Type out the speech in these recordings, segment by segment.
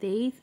23।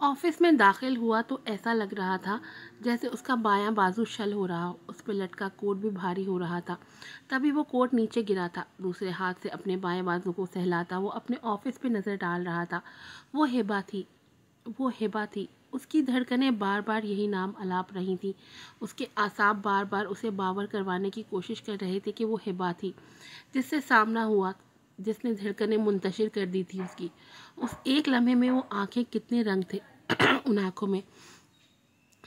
Office میں داخل ہوا تو ایسا لگ رہا تھا جیسے اس کا بایاں بازو شل ہو رہا ہو، اس پہ لٹکا کوٹ بھی بھاری ہو رہا تھا۔ تبھی وہ کوٹ نیچے گرا تھا، دوسرے ہاتھ سے اپنے بائیں بازو کو سہلاتا وہ اپنے آفس پہ نظر ڈال رہا تھا۔ وہ ہبا تھی، وہ ہبا تھی۔ اس کی دھڑکنیں بار بار یہی نام الاپ رہی تھیں، اس کے اعصاب بار بار اسے باور کروانے کی کوشش کر رہے تھے کہ وہ ہبا تھی جس سے سامنا ہوا، جس نے دھڑکنیں منتشر کر دی تھی اس کی۔ اس ایک لمحے میں وہ آنکھیں کتنے رنگ تھے ان آنکھوں میں،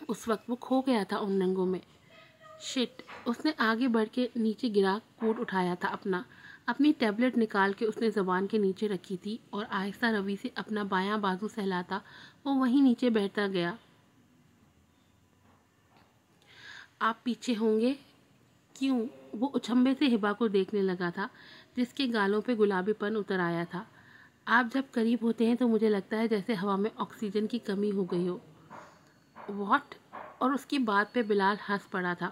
اس وقت وہ کھو گیا تھا ان رنگوں میں۔ شٹ! اس نے آگے بڑھ کے نیچے گرا کوٹ اٹھایا تھا اپنی ٹیبلٹ نکال کے اس نے زبان کے نیچے رکھی تھی اور آہستہ روی سے اپنا بایاں بازو سہلاتا وہ وہیں نیچے بیٹھتا گیا۔ آپ پیچھے ہوں گے؟ کیوں؟ وہ اچھمبے سے ہبا کو دیکھنے لگا تھا جس کے گالوں پہ گلابی پن اتر آیا تھا۔ آپ جب قریب ہوتے ہیں تو مجھے لگتا ہے جیسے ہوا میں آکسیجن کی کمی ہو گئی ہو۔ واٹ؟ اور اس کی بات پہ بلال ہنس پڑا تھا۔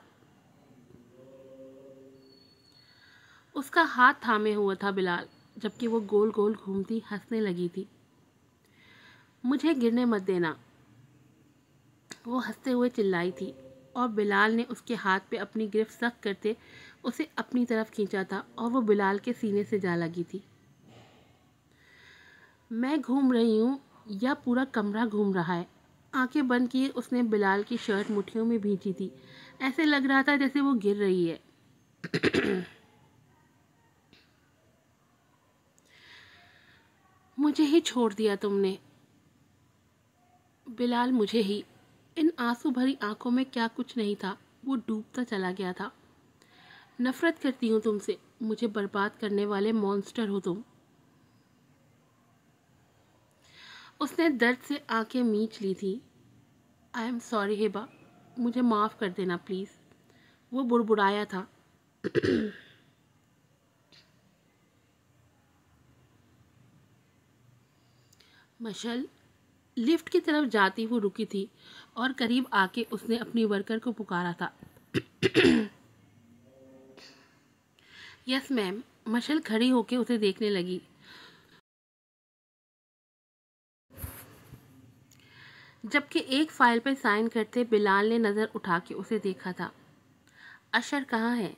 اس کا ہاتھ تھامے ہوا تھا بلال، جبکہ وہ گول گول گھومتی ہنسنے لگی تھی۔ مجھے گرنے مت دینا، وہ ہنستے ہوئے چلائی تھی، اور بلال نے اس کے ہاتھ پہ اپنی گرفت سخت کرتے اسے اپنی طرف کھینچا تھا اور وہ بلال کے سینے سے جا لگی تھی۔ میں گھوم رہی ہوں یا پورا کمرہ گھوم رہا ہے؟ آنکھیں بند کیے اس نے بلال کی شرٹ مٹھیوں میں بھینچی تھی، ایسے لگ رہا تھا جیسے وہ گر رہی ہے۔ مجھے ہی چھوڑ دیا تم نے بلال، مجھے ہی۔ ان آنسو بھری آنکھوں میں کیا کچھ نہیں تھا، وہ ڈوبتا چلا گیا تھا۔ نفرت کرتی ہوں تم سے، مجھے برباد کرنے والے مونسٹر ہو تم۔ اس نے درد سے آنکھیں میچ لی تھی۔ آئی ایم سوری ہبا، مجھے معاف کر دینا پلیز، وہ بڑبڑایا تھا۔ مشل لفٹ کی طرف جاتی وہ رکی تھی اور قریب آ کے اس نے اپنی ورکر کو پکارا تھا۔ یس میم۔ مشل کھڑی ہو کے اسے دیکھنے لگی۔ جبکہ ایک فائل پہ سائن کرتے بلال نے نظر اٹھا کے اسے دیکھا تھا۔ اشر کہاں ہے؟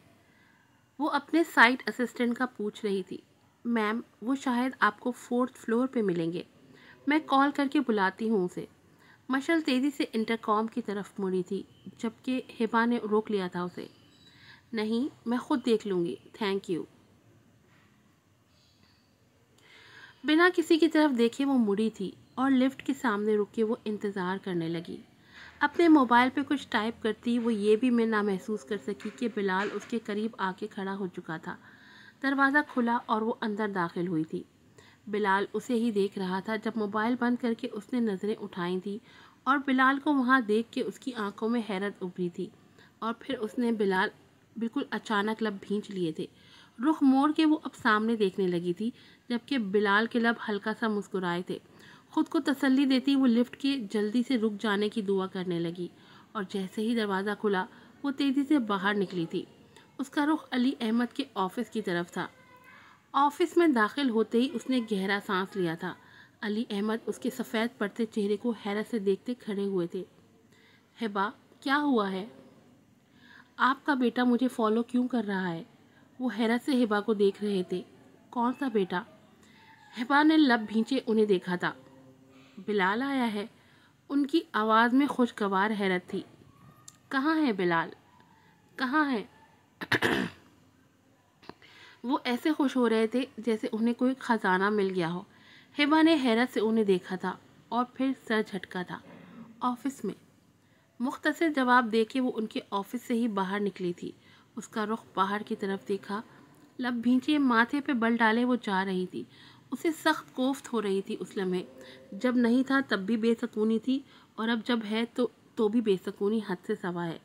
وہ اپنے سائٹ اسسٹنٹ کا پوچھ رہی تھی۔ میم، وہ شاید آپ کو 4th فلور پہ ملیں گے، میں کال کر کے بلاتی ہوں اسے۔ مشل تیزی سے انٹرکام کی طرف مڑی تھی، جبکہ ہبا نے روک لیا تھا اسے۔ نہیں، میں خود دیکھ لوں گی، تھینک یو۔ بنا کسی کی طرف دیکھے وہ مڑی تھی اور لفٹ کے سامنے رک کے وہ انتظار کرنے لگی۔ اپنے موبائل پہ کچھ ٹائپ کرتی وہ یہ بھی نہ محسوس کر سکی کہ بلال اس کے قریب آ کے کھڑا ہو چکا تھا۔ دروازہ کھلا اور وہ اندر داخل ہوئی تھی۔ بلال اسے ہی دیکھ رہا تھا جب موبائل بند کر کے اس نے نظریں اٹھائی تھی اور بلال کو وہاں دیکھ کے اس کی آنکھوں میں حیرت ابھری تھی، اور پھر اس نے بلال بالکل اچانک لب بھینچ لیے تھے۔ رخ موڑ کے وہ اب سامنے دیکھنے لگی تھی، جبکہ بلال کے لب ہلکا سا مسکرائے تھے۔ خود کو تسلی دیتی وہ لفٹ کے جلدی سے رک جانے کی دعا کرنے لگی، اور جیسے ہی دروازہ کھلا وہ تیزی سے باہر نکلی تھی۔ اس کا رخ علی احمد کے آفس کی طرف تھا۔ آفس میں داخل ہوتے ہی اس نے گہرا سانس لیا تھا۔ علی احمد اس کے سفید پڑتے چہرے کو حیرت سے دیکھتے کھڑے ہوئے تھے۔ ہبا، کیا ہوا ہے؟ آپ کا بیٹا مجھے فالو کیوں کر رہا ہے؟ وہ حیرت سے ہبا کو دیکھ رہے تھے۔ کون سا بیٹا؟ ہبا نے لب بھینچے انہیں دیکھا تھا۔ بلال آیا ہے؟ ان کی آواز میں خوشگوار حیرت تھی۔ کہاں ہے بلال؟ کہاں ہے؟ وہ ایسے خوش ہو رہے تھے جیسے انہیں کوئی خزانہ مل گیا ہو۔ ہبا نے حیرت سے انہیں دیکھا تھا اور پھر سر جھٹکا تھا۔ آفس میں۔ مختصر جواب دے کے وہ ان کے آفس سے ہی باہر نکلی تھی۔ اس کا رخ باہر کی طرف دیکھا، لب بھینچے ماتھے پہ بل ڈالے وہ جا رہی تھی۔ اسے سخت کوفت ہو رہی تھی اس لمحے۔ جب نہیں تھا تب بھی بے سکونی تھی، اور اب جب ہے تو بھی بے سکونی حد سے سوا ہے۔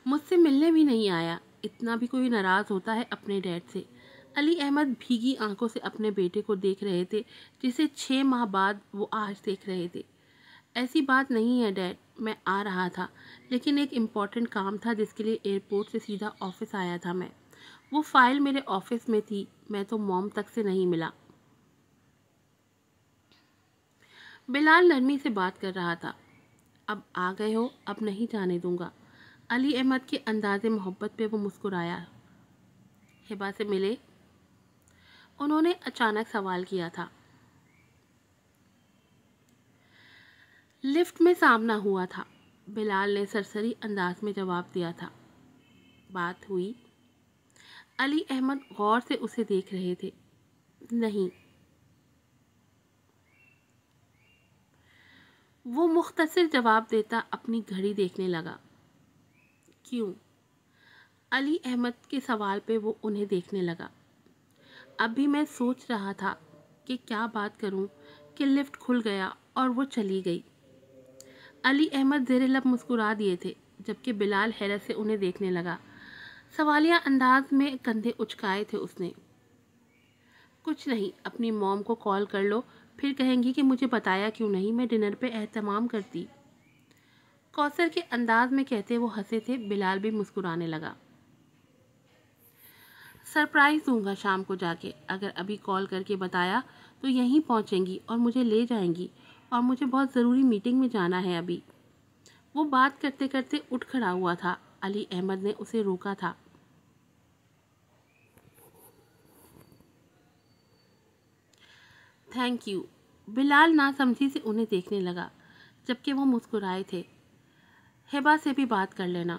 مجھ سے ملنے بھی نہیں آیا، اتنا بھی کوئی ناراض ہوتا ہے اپنے ڈیڈ سے؟ علی احمد بھیگی آنکھوں سے اپنے بیٹے کو دیکھ رہے تھے جسے 6 ماہ بعد وہ آج دیکھ رہے تھے۔ ایسی بات نہیں ہے ڈیڈ، میں آ رہا تھا، لیکن ایک امپورٹنٹ کام تھا جس کے لیے ایئرپورٹ سے سیدھا آفس آیا تھا میں۔ وہ فائل میرے آفس میں تھی، میں تو موم تک سے نہیں ملا۔ بلال نرمی سے بات کر رہا تھا۔ اب آ گئے ہو، اب نہیں جانے دوں گا۔ علی احمد کے انداز محبت پہ وہ مسکرایا۔ ہبا سے ملے؟ انہوں نے اچانک سوال کیا تھا۔ لفٹ میں سامنا ہوا تھا، بلال نے سرسری انداز میں جواب دیا تھا۔ بات ہوئی؟ علی احمد غور سے اسے دیکھ رہے تھے۔ نہیں۔ وہ مختصر جواب دیتا اپنی گھڑی دیکھنے لگا۔ کیوں؟ علی احمد کے سوال پہ وہ انہیں دیکھنے لگا۔ اب بھی میں سوچ رہا تھا کہ کیا بات کروں کہ لفٹ کھل گیا اور وہ چلی گئی۔ علی احمد زیر لب مسکرا دیے تھے، جبکہ بلال حیرت سے انہیں دیکھنے لگا۔ سوالیہ انداز میں کندھے اچکائے تھے اس نے۔ کچھ نہیں، اپنی موم کو کال کر لو، پھر کہیں گی کہ مجھے بتایا کیوں نہیں، میں ڈنر پہ اہتمام کرتی۔ کوثر کے انداز میں کہتے وہ ہنسے تھے۔ بلال بھی مسکرانے لگا۔ سرپرائز دوں گا شام کو جا کے، اگر ابھی کال کر کے بتایا تو یہیں پہنچیں گی اور مجھے لے جائیں گی، اور مجھے بہت ضروری میٹنگ میں جانا ہے ابھی۔ وہ بات کرتے کرتے اٹھ کھڑا ہوا تھا۔ علی احمد نے اسے روکا تھا۔ Thank you. بلال ناسمجھی سے انہیں دیکھنے لگا، جبکہ وہ مسکرائے تھے۔ ہبا سے بھی بات کر لینا۔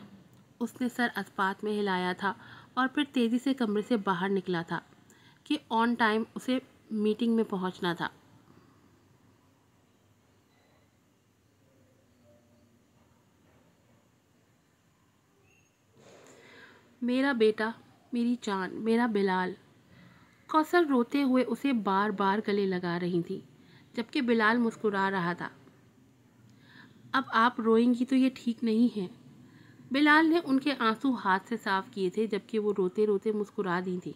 اس نے سر اسپات میں ہلایا تھا اور پھر تیزی سے کمرے سے باہر نکلا تھا کہ آن ٹائم اسے میٹنگ میں پہنچنا تھا۔ میرا بیٹا، میری جان، میرا بلال۔ کوثر روتے ہوئے اسے بار بار گلے لگا رہی تھی، جبکہ بلال مسکرا رہا تھا۔ اب آپ روئیں گی تو یہ ٹھیک نہیں ہے۔ بلال نے ان کے آنسو ہاتھ سے صاف کیے تھے، جبکہ وہ روتے روتے مسکرا دی تھی۔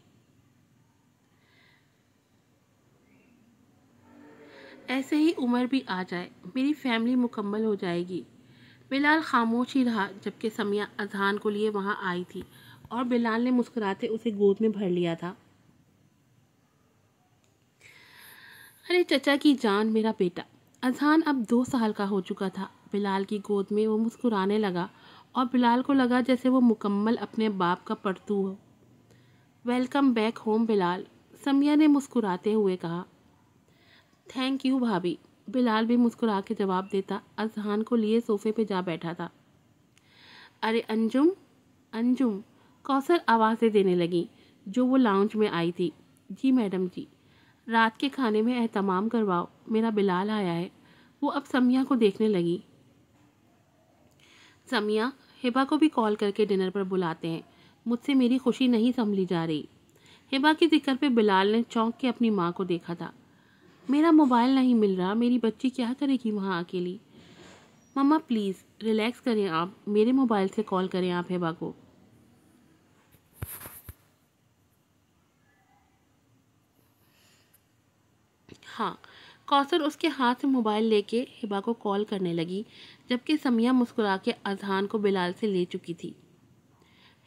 ایسے ہی عمر بھی آ جائے، میری فیملی مکمل ہو جائے گی۔ بلال خاموش ہی رہا، جبکہ سمیہ اذہان کو لیے وہاں آئی تھی اور بلال نے مسکراتے اسے گود میں بھر لیا تھا۔ ارے چچا کی جان، میرا بیٹا۔ اذہان اب 2 سال کا ہو چکا تھا۔ بلال کی گود میں وہ مسکرانے لگا اور بلال کو لگا جیسے وہ مکمل اپنے باپ کا پرتو ہو۔ ویلکم بیک ہوم بلال، سمیہ نے مسکراتے ہوئے کہا۔ تھینک یو بھابھی، بلال بھی مسکرا کے جواب دیتا اذہان کو لیے صوفے پہ جا بیٹھا تھا۔ ارے انجم، انجم، کوثر آوازیں دینے لگی، جو وہ لاؤنج میں آئی تھی۔ جی میڈم جی۔ رات کے کھانے میں اہتمام کرواؤ، میرا بلال آیا ہے۔ وہ اب سمیہ کو دیکھنے لگی۔ سمیہ، ہبا کو بھی کال کر کے ڈنر پر بلاتے ہیں، مجھ سے میری خوشی نہیں سنبھلی جا رہی۔ ہبا کے ذکر پہ بلال نے چونک کے اپنی ماں کو دیکھا تھا۔ میرا موبائل نہیں مل رہا، میری بچی کیا کرے گی وہاں اکیلی؟ مما پلیز ریلیکس کریں آپ، میرے موبائل سے کال کریں آپ ہبا کو۔ ہاں۔ کوثر اس کے ہاتھ سے موبائل لے کے ہبا کو کال کرنے لگی، جبکہ سمیہ مسکرا کے اذہان کو بلال سے لے چکی تھی۔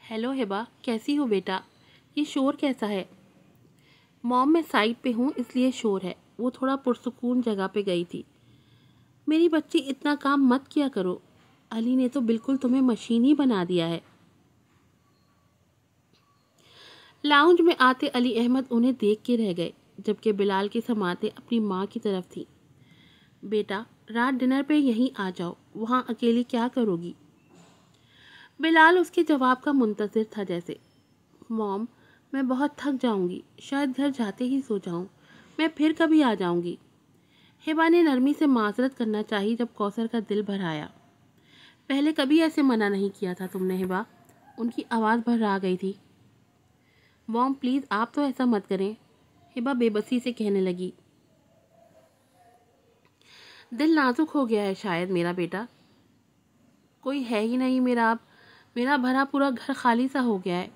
ہیلو ہبا، کیسی ہو بیٹا؟ یہ شور کیسا ہے؟ موم، میں سائٹ پہ ہوں اس لیے شور ہے، وہ تھوڑا پرسکون جگہ پہ گئی تھی۔ میری بچی اتنا کام مت کیا کرو، علی نے تو بالکل تمہیں مشین ہی بنا دیا ہے۔ لاؤنج میں آتے علی احمد انہیں دیکھ کے رہ گئے، جبکہ بلال کی سماعتیں اپنی ماں کی طرف تھیں۔ بیٹا، رات ڈنر پہ یہیں آ جاؤ، وہاں اکیلی کیا کرو گی؟ بلال اس کے جواب کا منتظر تھا جیسے۔ موم، میں بہت تھک جاؤں گی، شاید گھر جاتے ہی سو جاؤں، میں پھر کبھی آ جاؤں گی۔ ہبا نے نرمی سے معذرت کرنا چاہی، جب کوثر کا دل بھر آیا۔ پہلے کبھی ایسے منع نہیں کیا تھا تم نے ہبا، ان کی آواز بھر آ گئی تھی۔ موم پلیز آپ تو ایسا مت کریں، ہبا بے بسی سے کہنے لگی۔ دل نازک ہو گیا ہے شاید میرا بیٹا، کوئی ہے ہی نہیں میرا، اب میرا بھرا پورا گھر خالی سا ہو گیا ہے،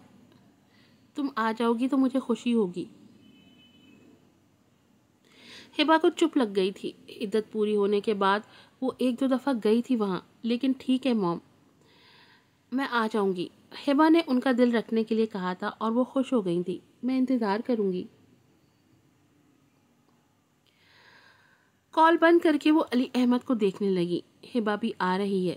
تم آ جاؤ گی تو مجھے خوشی ہوگی۔ ہبا کو چپ لگ گئی تھی۔ عدت پوری ہونے کے بعد وہ 1-2 دفعہ گئی تھی وہاں، لیکن ٹھیک ہے موم، میں آ جاؤں گی۔ ہبا نے ان کا دل رکھنے کے لیے کہا تھا اور وہ خوش ہو گئی تھی۔ میں انتظار کروں گی۔ کال بند کر کے وہ علی احمد کو دیکھنے لگی۔ ہبا بھی آ رہی ہے،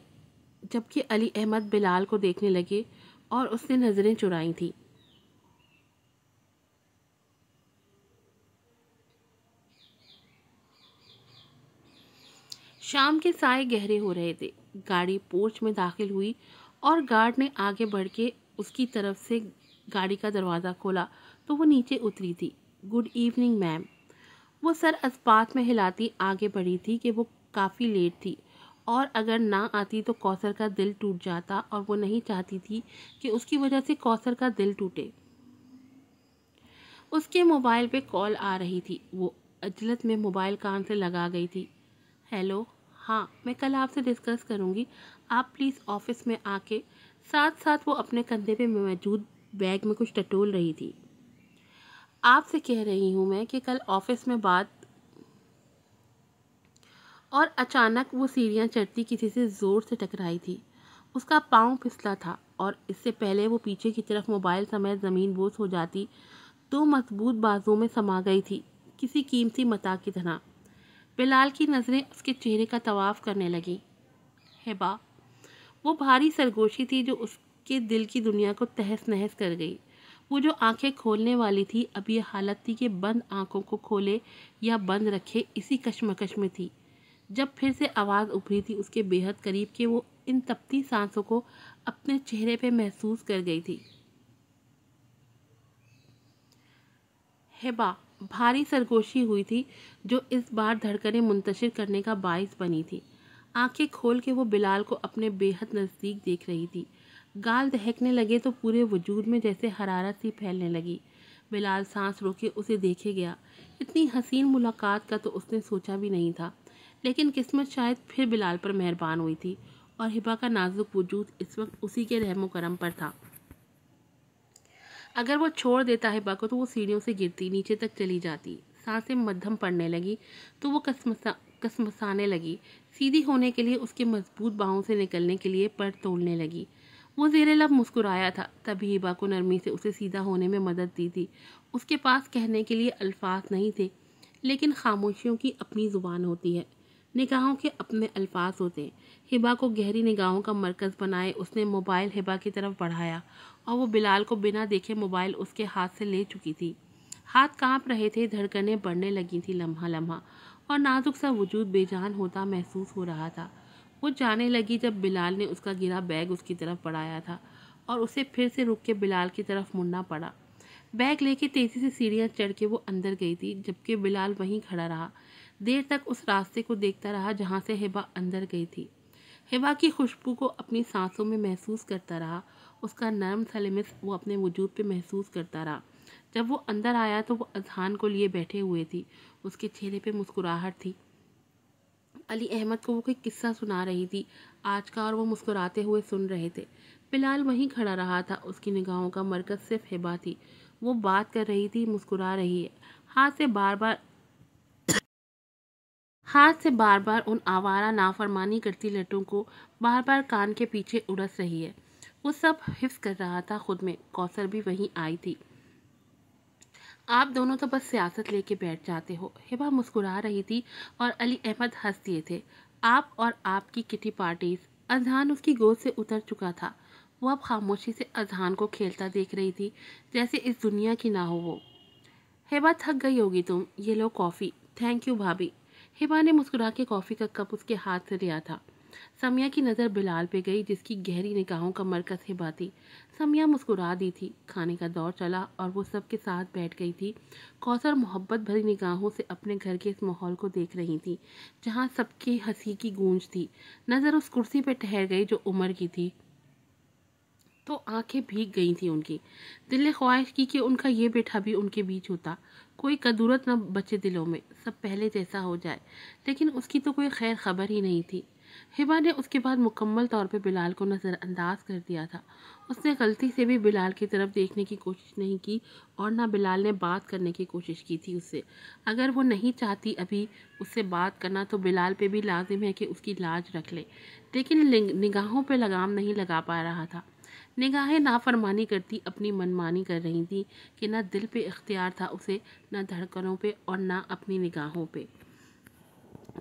جبکہ علی احمد بلال کو دیکھنے لگے اور اس نے نظریں چرائی تھیں۔ شام کے سائے گہرے ہو رہے تھے۔ گاڑی پورچ میں داخل ہوئی اور گارڈ نے آگے بڑھ کے اس کی طرف سے گاڑی کا دروازہ کھولا تو وہ نیچے اتری تھی۔ Good evening ma'am. وہ سر اسبات میں ہلاتی آگے بڑھی تھی کہ وہ کافی لیٹ تھی اور اگر نہ آتی تو کوثر کا دل ٹوٹ جاتا اور وہ نہیں چاہتی تھی کہ اس کی وجہ سے کوثر کا دل ٹوٹے۔ اس کے موبائل پہ کال آ رہی تھی۔ وہ عجلت میں موبائل کان سے لگا گئی تھی۔ ہیلو، ہاں میں کل آپ سے ڈسکس کروں گی، آپ پلیز آفس میں آ کے۔ ساتھ ساتھ وہ اپنے کندھے پہ موجود بیگ میں کچھ ٹٹول رہی تھی۔ آپ سے کہہ رہی ہوں میں کہ کل آفس میں بات۔ اور اچانک وہ سیڑھیاں چڑھتی کسی سے زور سے ٹکرائی تھی۔ اس کا پاؤں پھسلا تھا اور اس سے پہلے وہ پیچھے کی طرف موبائل سمیت زمین بوس ہو جاتی تو مضبوط بازو میں سما گئی تھی، کسی قیمتی متاع کی طرح۔ بلال کی نظریں اس کے چہرے کا طواف کرنے لگیں۔ ہبا، وہ بھاری سرگوشی تھی جو اس کے دل کی دنیا کو تہس نہس کر گئی۔ وہ جو آنکھیں کھولنے والی تھی، اب یہ حالت تھی کہ بند آنکھوں کو کھولے یا بند رکھے، اسی کشمکش میں تھی۔ جب پھر سے آواز ابھری تھی اس کے بے حد قریب کہ وہ ان تپتی سانسوں کو اپنے چہرے پہ محسوس کر گئی تھی۔ ہبا، بھاری سرگوشی ہوئی تھی جو اس بار دھڑکنیں منتشر کرنے کا باعث بنی تھی۔ آنکھیں کھول کے وہ بلال کو اپنے بے حد نزدیک دیکھ رہی تھی۔ گال دہکنے لگے تو پورے وجود میں جیسے حرارت سی پھیلنے لگی۔ بلال سانس روکے اسے دیکھے گیا۔ اتنی حسین ملاقات کا تو اس نے سوچا بھی نہیں تھا، لیکن قسمت شاید پھر بلال پر مہربان ہوئی تھی اور ہبا کا نازک وجود اس وقت اسی کے رحم و کرم پر تھا۔ اگر وہ چھوڑ دیتا ہبا کو تو وہ سیڑھیوں سے گرتی نیچے تک چلی جاتی۔ سانسیں مدھم پڑنے لگی تو وہ کسمسانے لگی۔ سیدھی ہونے کے لیے اس کے مضبوط باہوں سے نکلنے کے لیے پر تولنے لگی۔ وہ زیر لب مسکرایا تھا، تبھی ہبا کو نرمی سے اسے سیدھا ہونے میں مدد دی تھی۔ اس کے پاس کہنے کے لیے الفاظ نہیں تھے، لیکن خاموشیوں کی اپنی زبان ہوتی ہے، نگاہوں کے اپنے الفاظ ہوتے ہیں۔ ہبا کو گہری نگاہوں کا مرکز بنائے اس نے موبائل ہبا کی طرف بڑھایا اور وہ بلال کو بنا دیکھے موبائل اس کے ہاتھ سے لے چکی تھی۔ ہاتھ کانپ رہے تھے، دھڑکنیں بڑھنے لگی تھی لمحہ لمحہ، اور نازک سا وجود بے جان ہوتا محسوس ہو رہا تھا۔ وہ جانے لگی جب بلال نے اس کا گرا بیگ اس کی طرف بڑھایا تھا اور اسے پھر سے رک کے بلال کی طرف مڑنا پڑا۔ بیگ لے کے تیزی سے سیڑھیاں چڑھ کے وہ اندر گئی تھی، جبکہ بلال وہیں کھڑا رہا، دیر تک اس راستے کو دیکھتا رہا جہاں سے ہبا اندر گئی تھی۔ ہبا کی خوشبو کو اپنی سانسوں میں محسوس کرتا رہا، اس کا نرم سا لمس وہ اپنے وجود پہ محسوس کرتا رہا۔ جب وہ اندر آیا تو وہ اذہان کو لیے بیٹھے ہوئے تھی، اس کے چہرے پہ مسکراہٹ تھی۔ علی احمد کو وہ کوئی قصہ سنا رہی تھی آج کا، اور وہ مسکراتے ہوئے سن رہے تھے۔ بلال وہیں کھڑا رہا تھا، اس کی نگاہوں کا مرکز صرف ہبا تھی۔ وہ بات کر رہی تھی، مسکرا رہی ہے، ہاتھ سے بار بار ان آوارہ نافرمانی کرتی لٹوں کو بار بار کان کے پیچھے اڑس رہی ہے۔ وہ سب حفظ کر رہا تھا خود میں۔ کوثر بھی وہیں آئی تھی۔ آپ دونوں تو بس سیاست لے کے بیٹھ جاتے ہو، ہبا مسکرا رہی تھی اور علی احمد ہنس دیے تھے۔ آپ اور آپ کی کٹی پارٹیز۔ اذہان اس کی گود سے اتر چکا تھا۔ وہ اب خاموشی سے اذہان کو کھیلتا دیکھ رہی تھی جیسے اس دنیا کی نہ ہو وہ۔ ہبا، تھک گئی ہوگی تم، یہ لو کافی۔ تھینک یو بھابھی۔ ہبا نے مسکرا کے کافی کا کپ اس کے ہاتھ سے لیا تھا۔ سمیہ کی نظر بلال پہ گئی جس کی گہری نگاہوں کا مرکز ہبا تھی۔ سمیہ مسکرا دی تھی۔ کھانے کا دور چلا اور وہ سب کے ساتھ بیٹھ گئی تھی۔ کوثر محبت بھری نگاہوں سے اپنے گھر کے اس ماحول کو دیکھ رہی تھی جہاں سب کی ہنسی کی گونج تھی۔ نظر اس کرسی پہ ٹھہر گئی جو عمر کی تھی تو آنکھیں بھیگ گئی تھیں ان کی۔ دل نے خواہش کی کہ ان کا یہ بیٹا بھی ان کے بیچ ہوتا، کوئی کدورت نہ بچے دلوں میں، سب پہلے جیسا ہو جائے، لیکن اس کی تو کوئی خیر خبر ہی نہیں تھی۔ ہبا نے اس کے بعد مکمل طور پہ بلال کو نظر انداز کر دیا تھا۔ اس نے غلطی سے بھی بلال کی طرف دیکھنے کی کوشش نہیں کی اور نہ بلال نے بات کرنے کی کوشش کی تھی اس سے۔ اگر وہ نہیں چاہتی ابھی اس سے بات کرنا تو بلال پہ بھی لازم ہے کہ اس کی لاج رکھ لے، لیکن نگاہوں پہ لگام نہیں لگا پا رہا تھا۔ نگاہیں نافرمانی کرتی اپنی منمانی کر رہی تھی کہ نہ دل پہ اختیار تھا اسے، نہ دھڑکنوں پہ اور نہ اپنی نگاہوں پہ۔